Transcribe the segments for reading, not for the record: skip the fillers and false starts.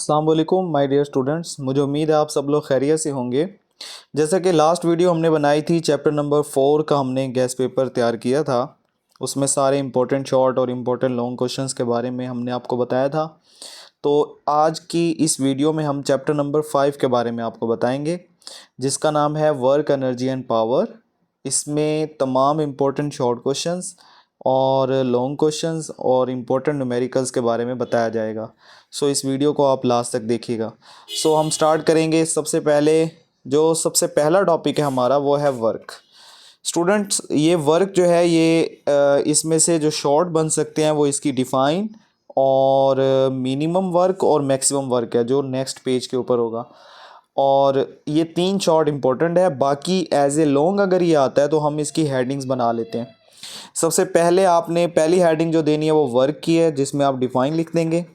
अस्सलाम वालेकुम my dear students, मुझे उम्मीद है आप सब लोग खैरियत से होंगे। जैसा कि लास्ट वीडियो हमने बनाई थी, चैप्टर नंबर 4 का हमने गैस पेपर तैयार किया था। उसमें सारे इंपॉर्टेंट शॉर्ट और इम्पोर्टेंट लॉन्ग क्वेश्चंस के बारे में हमने आपको बताया था। तो आज की इस वीडियो में हम चैप्टर नंबर 5 के बारे में आपको बताएंगे, जिसका नाम है वर्क, एनर्जी एंड पावर। इसमें तमाम इम्पोर्टेंट शॉर्ट क्वेश्चंस और लॉन्ग क्वेश्चंस और इम्पोर्टेंट न्यूमेरिकल्स के बारे में बताया जाएगा। सो इस वीडियो को आप लास्ट तक देखिएगा। सो हम स्टार्ट करेंगे। सबसे पहले जो सबसे पहला टॉपिक है हमारा वो है वर्क। स्टूडेंट्स, ये वर्क जो है ये इसमें से जो शॉर्ट बन सकते हैं वो इसकी डिफ़ाइन और मिनिमम वर्क और मैक्सिमम वर्क है, जो नेक्स्ट पेज के ऊपर होगा। और ये 3 शॉर्ट इंपॉर्टेंट है। बाकी एज ए लॉन्ग अगर ये आता है तो हम इसकी हेडिंग्स बना लेते हैं। सबसे पहले आपने पहली हेडिंग जो देनी है वो वर्क की है, जिसमें आप डिफ़ाइन लिख देंगे।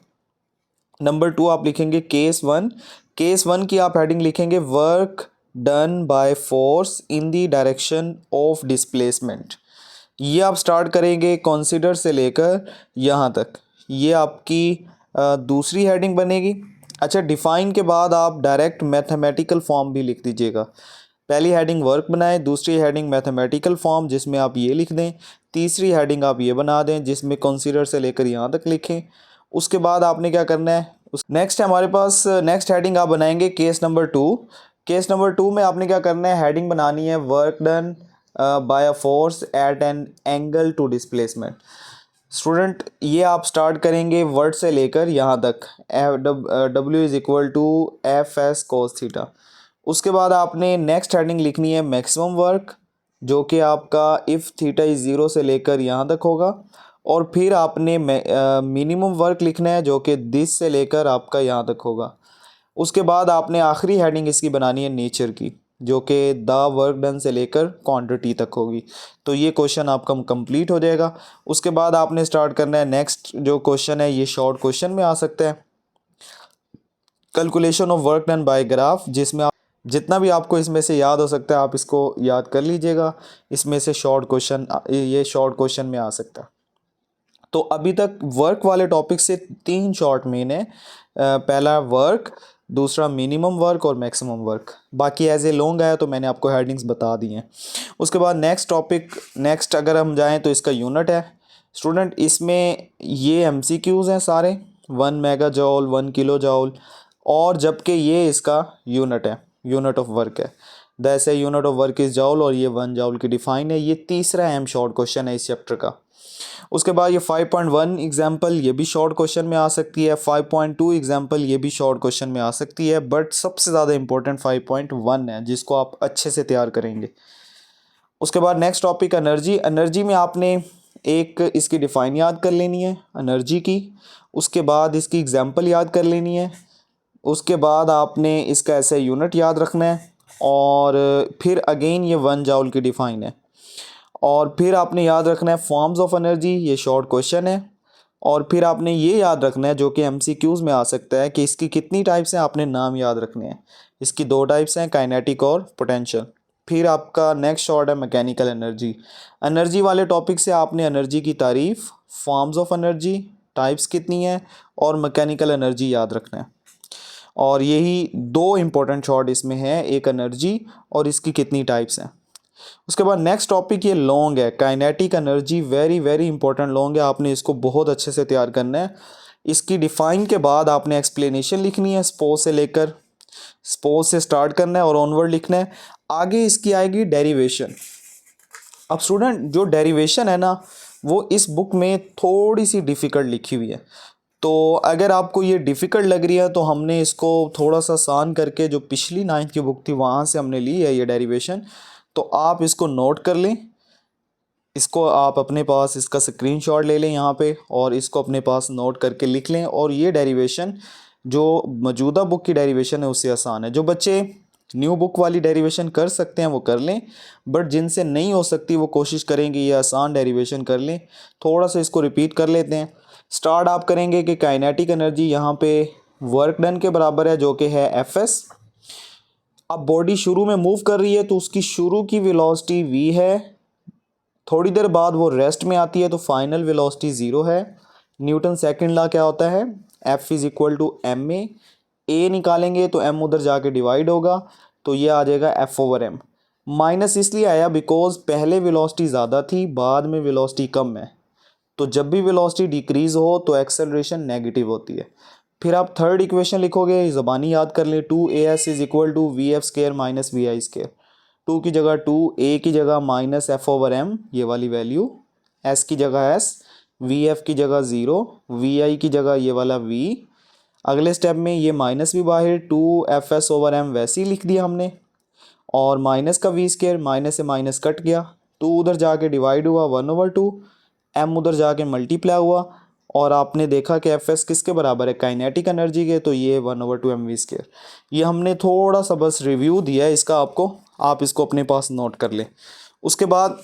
नंबर 2 आप लिखेंगे केस 1। केस 1 की आप हेडिंग लिखेंगे work done by force in the direction of displacement. ये आप स्टार्ट करेंगे कंसीडर से लेकर यहाँ तक। ये आपकी दूसरी हेडिंग बनेगी। अच्छा, डिफ़ाइन के बाद आप डायरेक्ट मैथमेटिकल फॉर्म भी लिख दीजिएगा। पहली हेडिंग वर्क बनाएं, दूसरी हेडिंग मैथमेटिकल फॉर्म जिसमें आप ये लिख दें, तीसरी हेडिंग आप ये बना दें जिसमें कंसीडर से लेकर यहाँ तक लिखें। उसके बाद आपने क्या करना है, उस नेक्स्ट हमारे पास नेक्स्ट हेडिंग आप बनाएंगे केस नंबर 2। केस नंबर 2 में आपने क्या करना है, हेडिंग बनानी है work done by a force at an angle to displacement. Student, ये आप स्टार्ट करेंगे वर्ड से लेकर यहाँ तक, W=F(s)cos θ। उसके बाद आपने नेक्स्ट हेडिंग लिखनी है मैक्सिमम वर्क, जो कि आपका इफ़ थीटा इज़ 0 से लेकर यहाँ तक होगा। और फिर आपने मिनिमम वर्क लिखना है, जो कि दिस से लेकर आपका यहाँ तक होगा। उसके बाद आपने आखिरी हेडिंग इसकी बनानी है नेचर की, जो कि द वर्क डन से लेकर क्वांटिटी तक होगी। तो ये क्वेश्चन आपका कंप्लीट हो जाएगा। उसके बाद आपने स्टार्ट करना है नेक्स्ट जो क्वेश्चन है, ये शॉर्ट क्वेश्चन में आ सकता है, calculation of work done bye graph, जिसमें आप जितना भी आपको इसमें से याद हो सकता है आप इसको याद कर लीजिएगा। इसमें से शॉर्ट क्वेश्चन, ये शॉर्ट क्वेश्चन में आ सकता है। तो अभी तक वर्क वाले टॉपिक से 3 शॉर्ट मेन है। पहला वर्क, दूसरा मिनिमम वर्क और मैक्सिमम वर्क। बाकी एज ए लॉन्ग आया तो मैंने आपको हेडिंग्स बता दी हैं। उसके बाद नेक्स्ट टॉपिक, नेक्स्ट अगर हम जाएं तो इसका यूनिट है। स्टूडेंट, इसमें ये MCQs हैं सारे, 1 मेगा जॉल, 1 किलो जॉल, और जबकि ये इसका यूनिट है, यूनिट ऑफ वर्क है। That's unit of work is joule, और ये 1 जॉल की डिफाइन है। ये तीसरा शॉर्ट क्वेश्चन है इस चैप्टर का। उसके बाद ये 5.1 एग्जाम्पल, ये भी शॉर्ट क्वेश्चन में आ सकती है। 5.2 एग्जाम्पल, ये भी शॉर्ट क्वेश्चन में आ सकती है। बट सबसे ज़्यादा इंपॉर्टेंट 5.1 है, जिसको आप अच्छे से तैयार करेंगे। उसके बाद नेक्स्ट टॉपिक एनर्जी। एनर्जी में आपने एक इसकी डिफ़ाइन याद कर लेनी है एनर्जी की। उसके बाद इसकी एग्जाम्पल याद कर लेनी है। उसके बाद आपने इसका ऐसे यूनिट याद रखना है। और फिर अगेन ये 1 जॉल की डिफ़ाइन है। और फिर आपने याद रखना है फॉर्म्स ऑफ एनर्जी, ये शॉर्ट क्वेश्चन है। और फिर आपने ये याद रखना है, जो कि MCQs में आ सकता है, कि इसकी कितनी टाइप्स हैं, आपने नाम याद रखने हैं। इसकी 2 टाइप्स हैं, काइनेटिक और पोटेंशियल। फिर आपका नेक्स्ट शॉर्ट है मैकेनिकल एनर्जी। एनर्जी वाले टॉपिक से आपने एनर्जी की तारीफ, फॉर्म्स ऑफ एनर्जी, टाइप्स कितनी है, और मैकेनिकल एनर्जी याद रखना है। और यही 2 इंपॉर्टेंट शॉर्ट इसमें है, एक एनर्जी और इसकी कितनी टाइप्स हैं। उसके बाद नेक्स्ट टॉपिक ये लॉन्ग है, kinetic energy. Very very important long है, आपने इसको बहुत अच्छे से तैयार करना है। इसकी डिफ़ाइन के बाद आपने एक्सप्लेनेशन लिखनी है, स्पोज से लेकर, स्पोज से स्टार्ट करना है और ऑनवर्ड लिखना है। आगे इसकी आएगी डेरिवेशन। अब स्टूडेंट, जो डेरिवेशन है ना, वो इस बुक में थोड़ी सी डिफ़िकल्ट लिखी हुई है। तो अगर आपको ये डिफ़िकल्ट लग रही है तो हमने इसको थोड़ा सा आसान करके, जो पिछली 9th की बुक थी वहाँ से हमने ली है ये डेरिवेशन। तो आप इसको नोट कर लें, इसको आप अपने पास इसका स्क्रीनशॉट ले लें यहाँ पे, और इसको अपने पास नोट करके लिख लें। और ये डेरिवेशन जो मौजूदा बुक की डेरिवेशन है उससे आसान है। जो बच्चे न्यू बुक वाली डेरिवेशन कर सकते हैं वो कर लें, बट जिनसे नहीं हो सकती वो कोशिश करेंगे ये आसान डेरिवेशन कर लें। थोड़ा सा इसको रिपीट कर लेते हैं। स्टार्ट आप करेंगे कि काइनेटिक एनर्जी यहाँ पे वर्क डन के बराबर है, जो कि है Fs। अब बॉडी शुरू में मूव कर रही है तो उसकी शुरू की वेलोसिटी v है। थोड़ी देर बाद वो रेस्ट में आती है तो फाइनल वेलोसिटी 0 है। न्यूटन सेकंड लॉ क्या होता है, F = ma। ए निकालेंगे तो एम उधर जाके डिवाइड होगा, तो ये आ जाएगा एफ ओवर एम। माइनस इसलिए आया बिकॉज पहले वेलोसिटी ज़्यादा थी, बाद में वेलोसिटी कम है। तो जब भी वेलोसिटी डिक्रीज हो तो एक्सेलरेशन नेगेटिव होती है। फिर आप थर्ड इक्वेशन लिखोगे, ज़बानी याद कर लें, 2as is equal to v f square minus v i square. Two की जगह टू, ए की जगह माइनस एफ ओवर एम ये वाली वैल्यू, एस की जगह एस, वी एफ की जगह ज़ीरो, वी आई की जगह ये वाला वी। अगले स्टेप में ये माइनस भी बाहर, two f s over m वैसे ही लिख दिया हमने, और माइनस का वी स्केयर, माइनस से माइनस कट गया, टू उधर जाके डिवाइड हुआ 1/2, एम उधर जाके मल्टीप्लाई हुआ, और आपने देखा कि एफ एस किसके बराबर है, काइनेटिक एनर्जी के, तो ये 1/2 एम वी स्केयर। ये हमने थोड़ा सा बस रिव्यू दिया है इसका आपको, आप इसको अपने पास नोट कर लें। उसके बाद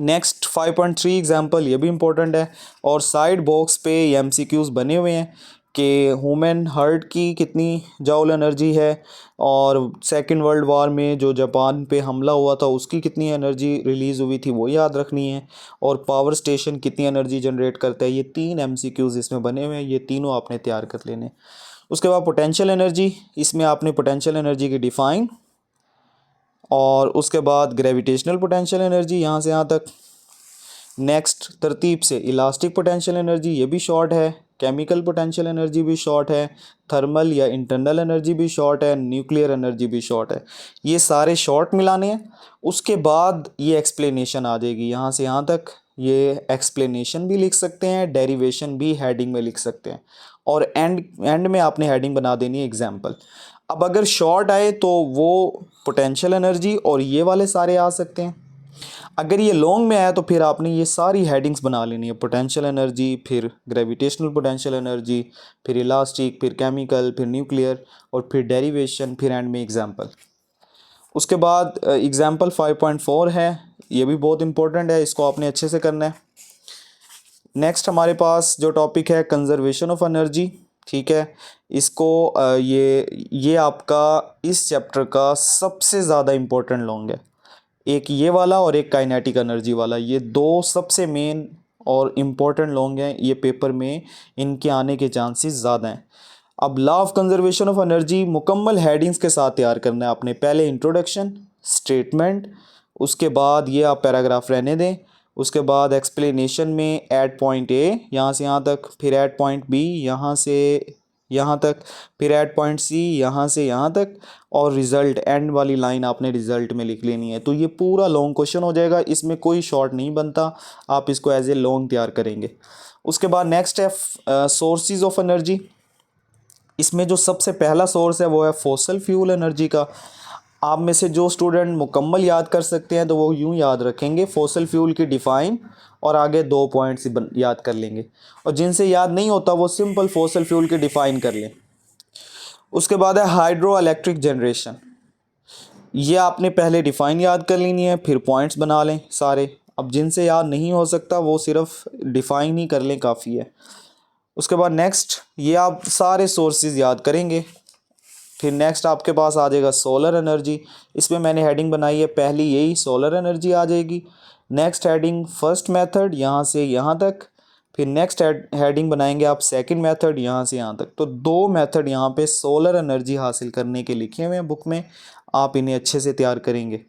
नेक्स्ट 5.3 एग्जाम्पल, ये भी इम्पोर्टेंट है, और साइड बॉक्स पे एम सी क्यूज़ बने हुए हैं कि ह्यूमन हार्ट की कितनी जाउल एनर्जी है, और सेकेंड वर्ल्ड वार में जो जापान पे हमला हुआ था उसकी कितनी एनर्जी रिलीज़ हुई थी वो याद रखनी है, और पावर स्टेशन कितनी एनर्जी जनरेट करता है। ये 3 एम सी क्यूज़ इसमें बने हुए हैं, ये तीनों आपने तैयार कर लेने। उसके बाद पोटेंशियल एनर्जी, इसमें आपने पोटेंशियल एनर्जी की डिफ़ाइन, और उसके बाद ग्रेविटेशनल पोटेंशियल एनर्जी यहाँ से यहाँ तक। नेक्स्ट तरतीब से इलास्टिक पोटेंशियल एनर्जी, ये भी शॉर्ट है, केमिकल पोटेंशियल एनर्जी भी शॉर्ट है, थर्मल या इंटरनल एनर्जी भी शॉर्ट है, न्यूक्लियर एनर्जी भी शॉर्ट है। ये सारे शॉर्ट मिलाने हैं। उसके बाद ये एक्सप्लेनेशन आ जाएगी यहाँ से यहाँ तक। ये एक्सप्लेनेशन भी लिख सकते हैं, डेरिवेशन भी हेडिंग में लिख सकते हैं, और एंड में आपने हेडिंग बना देनी है एग्जाम्पल। अब अगर शॉर्ट आए तो वो पोटेंशियल एनर्जी और ये वाले सारे आ सकते हैं। अगर ये लॉन्ग में आया तो फिर आपने ये सारी हेडिंग्स बना लेनी है, पोटेंशियल एनर्जी, फिर ग्रेविटेशनल पोटेंशियल एनर्जी, फिर इलास्टिक, फिर केमिकल, फिर न्यूक्लियर, और फिर डेरिवेशन, फिर एंड में एग्जाम्पल। उसके बाद एग्जाम्पल 5.4 है, ये भी बहुत इंपॉर्टेंट है, इसको आपने अच्छे से करना है। नेक्स्ट हमारे पास जो टॉपिक है कंजर्वेशन ऑफ एनर्जी, ठीक है। इसको ये आपका इस चैप्टर का सबसे ज़्यादा इम्पोर्टेंट लॉन्ग है। एक ये वाला और एक काइनेटिक एनर्जी वाला, ये दो सबसे मेन और इम्पोर्टेंट लॉन्ग हैं, ये पेपर में इनके आने के चांसेस ज़्यादा हैं। अब law of conservation of energy मुकम्मल हेडिंग्स के साथ तैयार करना है आपने। पहले इंट्रोडक्शन, स्टेटमेंट, उसके बाद ये आप पैराग्राफ रहने दें, उसके बाद एक्सप्लेनेशन में एट पॉइंट ए यहाँ से यहाँ तक, फिर एट पॉइंट बी यहाँ से यहाँ तक, फिर एट पॉइंट सी यहाँ से यहाँ तक, और रिज़ल्ट एंड वाली लाइन आपने रिज़ल्ट में लिख लेनी है। तो ये पूरा लॉन्ग क्वेश्चन हो जाएगा, इसमें कोई शॉर्ट नहीं बनता, आप इसको एज ए लॉन्ग तैयार करेंगे। उसके बाद नेक्स्ट है सोर्सेज ऑफ एनर्जी। इसमें जो सबसे पहला सोर्स है वो है फॉसिल फ्यूल एनर्जी का। आप में से जो स्टूडेंट मुकम्मल याद कर सकते हैं तो वो यूँ याद रखेंगे, फॉसिल फ्यूल की डिफ़ाइन और आगे 2 पॉइंट्स याद कर लेंगे, और जिनसे याद नहीं होता वो सिंपल फॉसिल फ्यूल की डिफ़ाइन कर लें। उसके बाद है हाइड्रो इलेक्ट्रिक जनरेशन, ये आपने पहले डिफ़ाइन याद कर लेनी है, फिर पॉइंट्स बना लें सारे। अब जिनसे याद नहीं हो सकता वो सिर्फ डिफ़ाइन ही कर लें, काफ़ी है। उसके बाद नेक्स्ट ये आप सारे सोर्सेज याद करेंगे। फिर नेक्स्ट आपके पास आ जाएगा सोलर एनर्जी, इसमें मैंने हेडिंग बनाई है पहली, यही सोलर एनर्जी आ जाएगी। नेक्स्ट हेडिंग फर्स्ट मेथड यहाँ से यहाँ तक, फिर नेक्स्ट हेडिंग बनाएंगे आप सेकंड मेथड यहाँ से यहाँ तक। तो 2 मेथड यहाँ पे सोलर एनर्जी हासिल करने के लिखे हुए हैं बुक में, आप इन्हें अच्छे से तैयार करेंगे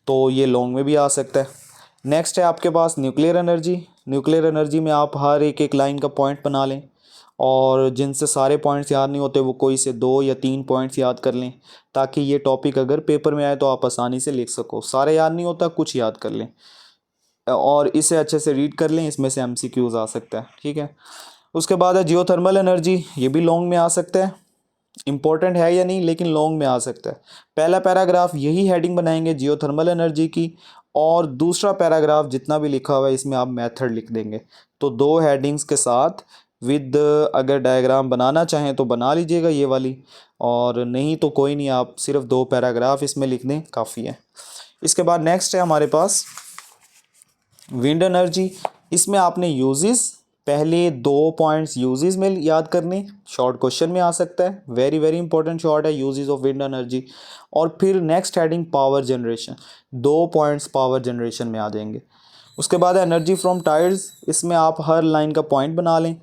तो ये लॉन्ग में भी आ सकता है। नेक्स्ट है आपके पास न्यूक्लियर एनर्जी। न्यूक्लियर एनर्जी में आप हर एक लाइन का पॉइंट बना लें, और जिनसे सारे पॉइंट्स याद नहीं होते वो कोई से 2 या 3 पॉइंट्स याद कर लें, ताकि ये टॉपिक अगर पेपर में आए तो आप आसानी से लिख सको। सारे याद नहीं होता, कुछ याद कर लें और इसे अच्छे से रीड कर लें, इसमें से एमसीक्यूज आ सकता है, ठीक है। उसके बाद है जियोथर्मल एनर्जी, ये भी लॉन्ग में आ सकता है, इंपॉर्टेंट है या नहीं लेकिन लॉन्ग में आ सकता है। पहला पैराग्राफ यही हेडिंग बनाएंगे जियोथर्मल एनर्जी की, और दूसरा पैराग्राफ जितना भी लिखा हुआ है इसमें आप मेथड लिख देंगे। तो 2 हेडिंग्स के साथ विद, अगर डायग्राम बनाना चाहें तो बना लीजिएगा ये वाली, और नहीं तो कोई नहीं, आप सिर्फ 2 पैराग्राफ इसमें लिख दें, काफ़ी है। इसके बाद नेक्स्ट है हमारे पास विंड एनर्जी। इसमें आपने यूजेस, पहले 2 पॉइंट्स यूजेस में याद करने, शॉर्ट क्वेश्चन में आ सकता है, वेरी वेरी इंपॉर्टेंट शॉर्ट है यूजेस ऑफ विंड एनर्जी। और फिर next heading power generation, 2 points power generation में आ जाएंगे। उसके बाद एनर्जी फ्रॉम टायर्स, इसमें आप हर लाइन का पॉइंट बना लें,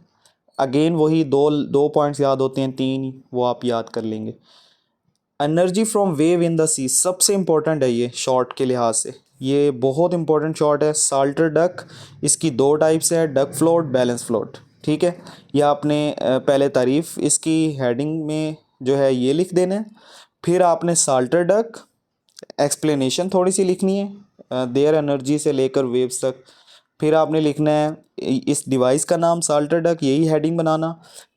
अगेन वही दो दो पॉइंट्स याद होते हैं, तीन वो आप याद कर लेंगे। Energy from wave in the sea, सबसे इंपॉर्टेंट है ये शॉर्ट के लिहाज से, ये बहुत इंपॉर्टेंट शॉर्ट है। साल्टर डक, इसकी दो टाइप्स है, डक फ्लोट, बैलेंस फ्लोट, ठीक है। ये आपने पहले तारीफ इसकी हेडिंग में जो है ये लिख देना है, फिर आपने साल्टर डक एक्सप्लेनेशन थोड़ी सी लिखनी है देयर एनर्जी से लेकर वेव्स तक, फिर आपने लिखना है इस डिवाइस का नाम साल्टर डक, यही हेडिंग बनाना,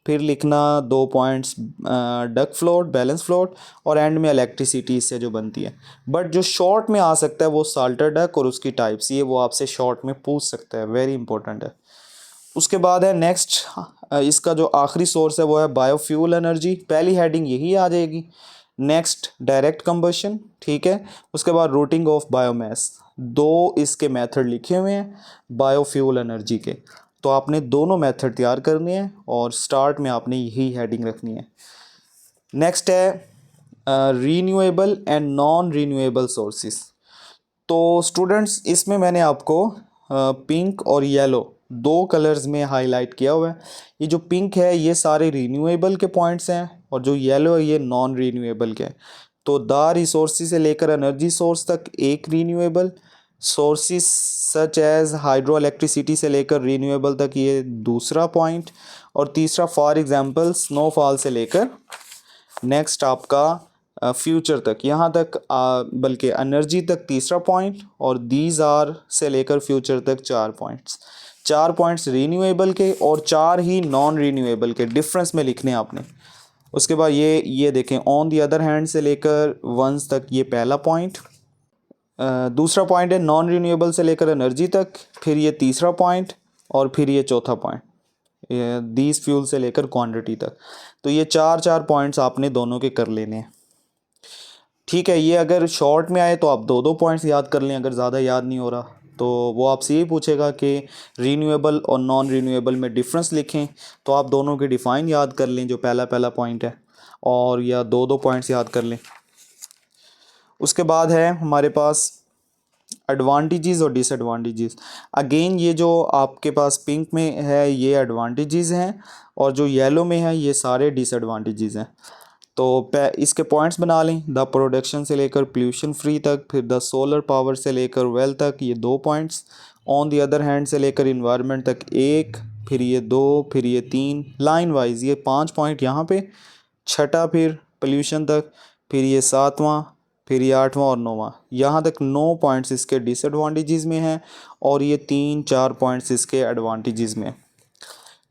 फिर लिखना दो points duck float, balance float, और एंड में इलेक्ट्रिसिटी इससे जो बनती है। बट जो शॉर्ट में आ सकता है वो साल्टर डक और उसकी टाइप्स, ये वो आपसे शॉर्ट में पूछ सकता है, वेरी इंपॉर्टेंट है। उसके बाद है नेक्स्ट, इसका जो आखिरी सोर्स है वो है बायोफ्यूल एनर्जी, पहली हेडिंग यही आ जाएगी। नेक्स्ट डायरेक्ट कंबशन, ठीक है। उसके बाद रूटिंग ऑफ बायोमास, दो इसके मेथड लिखे हुए हैं बायोफ्यूल एनर्जी के, तो आपने दोनों मेथड तैयार करने हैं और स्टार्ट में आपने यही हेडिंग रखनी है। नेक्स्ट है renewable and non renewable sources. तो स्टूडेंट्स इसमें मैंने आपको पिंक और येलो दो कलर्स में हाईलाइट किया हुआ है। ये जो पिंक है ये सारे रीन्यूएबल के पॉइंट्स हैं और जो येलो है ये नॉन रीन्यूएबल के हैं। तो द रिसोर्सेज से लेकर एनर्जी सोर्स तक एक renewable, sources such as hydro electricity से लेकर रीन्यूएबल तक ये दूसरा पॉइंट, और तीसरा फॉर एग्जांपल स्नोफॉल से लेकर नेक्स्ट आपका फ्यूचर तक, यहाँ तक बल्कि एनर्जी तक तीसरा पॉइंट, और दीज आर से लेकर फ्यूचर तक चार पॉइंट्स, चार पॉइंट्स रीन्यूएबल के और चार ही नॉन रीन्यूएबल के, डिफरेंस में लिखने हैं आपने। उसके बाद ये देखें, ऑन दी अदर हैंड से लेकर वंस तक ये पहला पॉइंट, दूसरा पॉइंट है नॉन रीन्यूएबल से लेकर एनर्जी तक, फिर ये तीसरा पॉइंट, और फिर ये चौथा पॉइंट दीज फ्यूल से लेकर क्वांटिटी तक। तो ये चार चार पॉइंट्स आपने दोनों के कर लेने हैं, ठीक है। ये अगर शॉर्ट में आए तो आप दो दो पॉइंट्स याद कर लें, अगर ज़्यादा याद नहीं हो रहा तो वो आपसे यही पूछेगा कि रीन्यूएबल और नॉन रीन्यूएबल में डिफरेंस लिखें, तो आप दोनों के डिफ़ाइन याद कर लें जो पहला पहला पॉइंट है, और या दो दो पॉइंट्स याद कर लें। उसके बाद है हमारे पास एडवांटेजेस और डिसएडवांटेजेस। अगेन ये जो आपके पास पिंक में है ये एडवांटेजेस हैं, और जो येलो में है ये सारे डिसएडवांटेजेस हैं। तो इसके पॉइंट्स बना लें, द प्रोडक्शन से लेकर पोल्यूशन फ्री तक, फिर द सोलर पावर से लेकर वेल तक ये दो points, on the other hand से लेकर इन्वायरमेंट तक एक, फिर ये दो, फिर ये तीन, लाइन वाइज ये पांच पॉइंट यहाँ पे, छठा फिर पोल्यूशन तक, फिर ये सातवां, फिर ये आठवां और नौवां, यहाँ तक 9 पॉइंट्स इसके डिसएडवांटेजेस में हैं, और ये 3-4 पॉइंट्स इसके एडवांटेजेस में।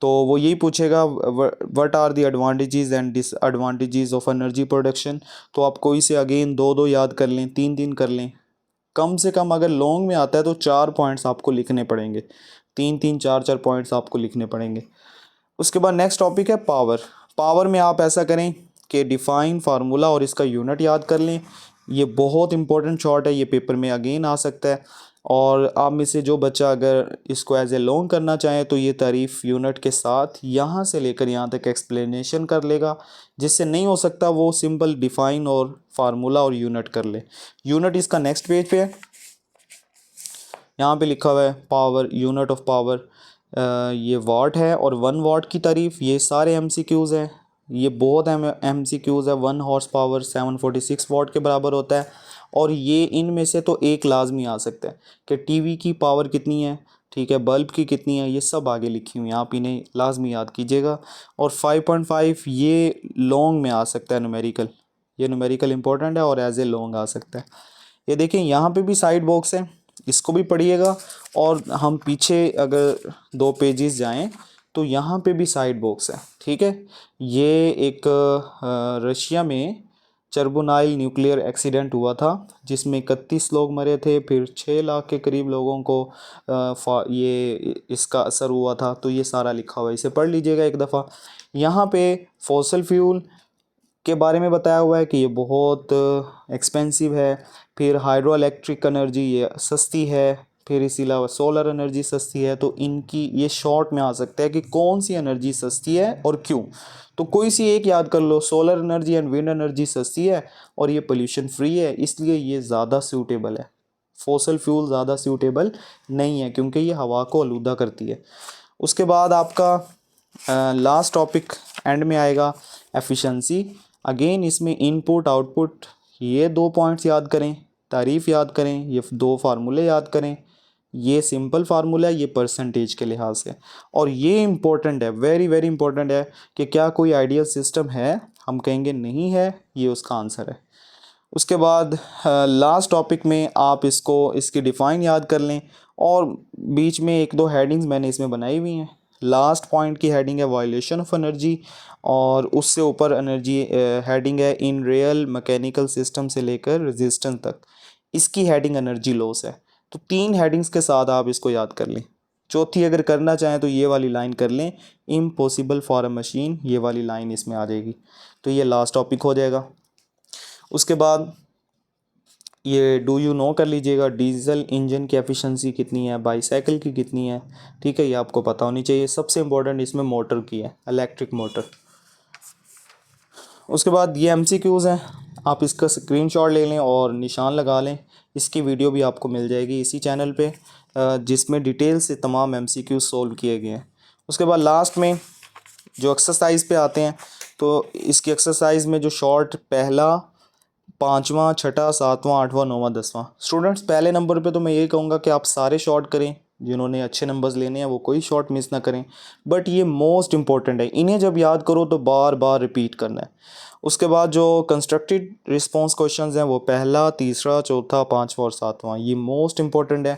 तो वो यही पूछेगा what are the advantages and disadvantages of energy production. तो आप कोई से अगेन दो दो याद कर लें, तीन तीन कर लें, कम से कम अगर लॉन्ग में आता है तो 4 पॉइंट्स आपको लिखने पड़ेंगे, तीन तीन चार चार पॉइंट्स आपको लिखने पड़ेंगे। उसके बाद नेक्स्ट टॉपिक है पावर। पावर में आप ऐसा करें कि डिफाइन फार्मूला और इसका यूनिट याद कर लें, ये बहुत इंपॉर्टेंट शॉर्ट है, ये पेपर में अगेन आ सकता है। और आप में से जो बच्चा अगर इसको एज ए लॉन्ग करना चाहे तो ये तारीफ़ यूनिट के साथ यहाँ से लेकर यहाँ तक एक्सप्लेनेशन कर लेगा, जिससे नहीं हो सकता वो सिंपल डिफाइन और फार्मूला और यूनिट कर ले। यूनिट इसका नेक्स्ट पेज पे है, यहाँ पे लिखा हुआ है पावर, यूनिट ऑफ पावर, ये वाट है, और 1 वाट की तारीफ़, ये सारे एमसीक्यूज़ हैं, ये बहुत एमसीक्यूज़ है। 1 हॉर्स पावर 746 वाट के बराबर होता है, और ये इनमें से तो एक लाजमी आ सकता है कि टीवी की पावर कितनी है, ठीक है, बल्ब की कितनी है, ये सब आगे लिखी हुई हैं, आप इन्हें लाजमी याद कीजिएगा। और 5.5 ये लॉन्ग में आ सकता है न्यूमेरिकल, ये न्यूमेरिकल इंपॉर्टेंट है और एज ए लॉन्ग आ सकता है। ये देखें यहाँ पे भी साइड बॉक्स है, इसको भी पढ़िएगा, और हम पीछे अगर 2 पेजेस जाएं तो यहाँ पे भी साइड बॉक्स है, ठीक है। ये एक रशिया में चर्बोनाइल न्यूक्लियर एक्सीडेंट हुआ था जिसमें 31 लोग मरे थे, फिर 6 लाख के करीब लोगों को ये इसका असर हुआ था। तो ये सारा लिखा हुआ है, इसे पढ़ लीजिएगा एक दफ़ा। यहाँ पे फॉसल फ्यूल के बारे में बताया हुआ है कि ये बहुत एक्सपेंसिव है, फिर हाइड्रो इलेक्ट्रिक एनर्जी ये सस्ती है, फिर इसी अलावा सोलर एनर्जी सस्ती है। तो इनकी ये शॉर्ट में आ सकता है कि कौन सी एनर्जी सस्ती है और क्यों। तो कोई सी एक याद कर लो, solar energy and wind energy सस्ती है और ये पोल्यूशन फ्री है, इसलिए ये ज़्यादा सूटेबल है। फॉसल फ्यूल ज़्यादा सूटेबल नहीं है क्योंकि ये हवा को आलूदा करती है। उसके बाद आपका लास्ट टॉपिक एंड में आएगा एफिशिएंसी। अगेन इसमें इनपुट आउटपुट ये 2 पॉइंट्स याद करें, तारीफ़ याद करें, ये 2 फार्मूले याद करें। ये सिंपल फार्मूला है, ये परसेंटेज के लिहाज से, और ये इम्पोर्टेंट है, वेरी वेरी इंपॉर्टेंट है कि क्या कोई आइडियल सिस्टम है, हम कहेंगे नहीं है, ये उसका आंसर है। उसके बाद लास्ट टॉपिक में आप इसकी डिफ़ाइन याद कर लें, और बीच में 1-2 हेडिंग्स मैंने इसमें बनाई हुई हैं। लास्ट पॉइंट की हेडिंग है वायलेशन ऑफ एनर्जी, और उससे ऊपर एनर्जी हेडिंग है इन रियल मैकेनिकल सिस्टम से लेकर रेजिस्टेंस तक, इसकी हेडिंग एनर्जी लॉस है। तो 3 हेडिंग्स के साथ आप इसको याद कर लें। चौथी अगर करना चाहें तो ये वाली लाइन कर लें, इम्पॉसिबल फॉर अ मशीन, ये वाली लाइन इसमें आ जाएगी। तो ये लास्ट टॉपिक हो जाएगा। उसके बाद ये डू यू नो कर लीजिएगा, डीजल इंजन की एफिशिएंसी कितनी है, बाईसाइकिल की कितनी है, ठीक है, ये आपको पता होनी चाहिए। सबसे इम्पोर्टेंट इसमें मोटर की है, इलेक्ट्रिक मोटर। उसके बाद ये एमसीक्यूज़ हैं, आप इसका स्क्रीनशॉट ले लें और निशान लगा लें। इसकी वीडियो भी आपको मिल जाएगी इसी चैनल पे, जिसमें डिटेल से तमाम एमसीक्यूज़ सोल्व किए गए हैं। उसके बाद लास्ट में जो एक्सरसाइज पे आते हैं, तो इसकी एक्सरसाइज में जो शॉर्ट पहला, 5वां, 6ठा, 7वां, 8वां, 9वां, 10वां, स्टूडेंट्स पहले नंबर पे तो मैं ये कहूँगा कि आप सारे शॉर्ट करें, जिन्होंने अच्छे नंबर्स लेने हैं वो कोई शॉर्ट मिस ना करें, बट ये मोस्ट इंपॉर्टेंट है, इन्हें जब याद करो तो बार बार रिपीट करना है। उसके बाद जो कंस्ट्रक्टेड रिस्पॉन्स क्वेश्चंस हैं वो पहला, तीसरा, चौथा, 5वां और 7वां, ये मोस्ट इंपॉर्टेंट है।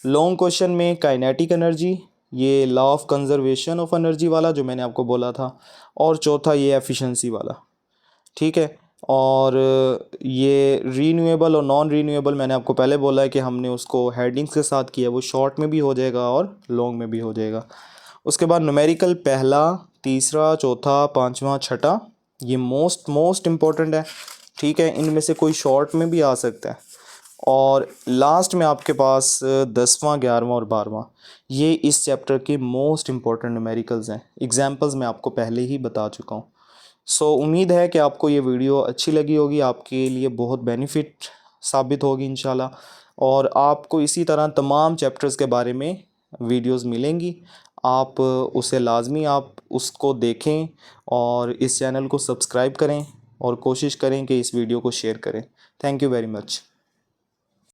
लॉन्ग क्वेश्चन में काइनेटिक एनर्जी, ये law of conservation of energy वाला जो मैंने आपको बोला था, और चौथा ये एफिशिएंसी वाला, ठीक है। और ये रीन्यूएबल और नॉन रीन्यूएबल मैंने आपको पहले बोला है कि हमने उसको हेडिंग्स के साथ किया, वो शॉर्ट में भी हो जाएगा और लॉन्ग में भी हो जाएगा। उसके बाद न्यूमेरिकल पहला, तीसरा, चौथा, 5वां, 6ठा, ये मोस्ट इम्पोर्टेंट है, ठीक है, इनमें से कोई शॉर्ट में भी आ सकता है। और लास्ट में आपके पास 10वां, 11वां और 12वां, ये इस चैप्टर के मोस्ट इम्पॉर्टेंट न्यूमेरिकल्स हैं। एग्जांपल्स मैं आपको पहले ही बता चुका हूँ। सो उम्मीद है कि आपको ये वीडियो अच्छी लगी होगी, आपके लिए बहुत बेनिफिट साबित होगी इंशाल्लाह, और आपको इसी तरह तमाम चैप्टर्स के बारे में वीडियोस मिलेंगी। आप उसे लाजमी आप उसको देखें और इस चैनल को सब्सक्राइब करें और कोशिश करें कि इस वीडियो को शेयर करें। Thank you very much.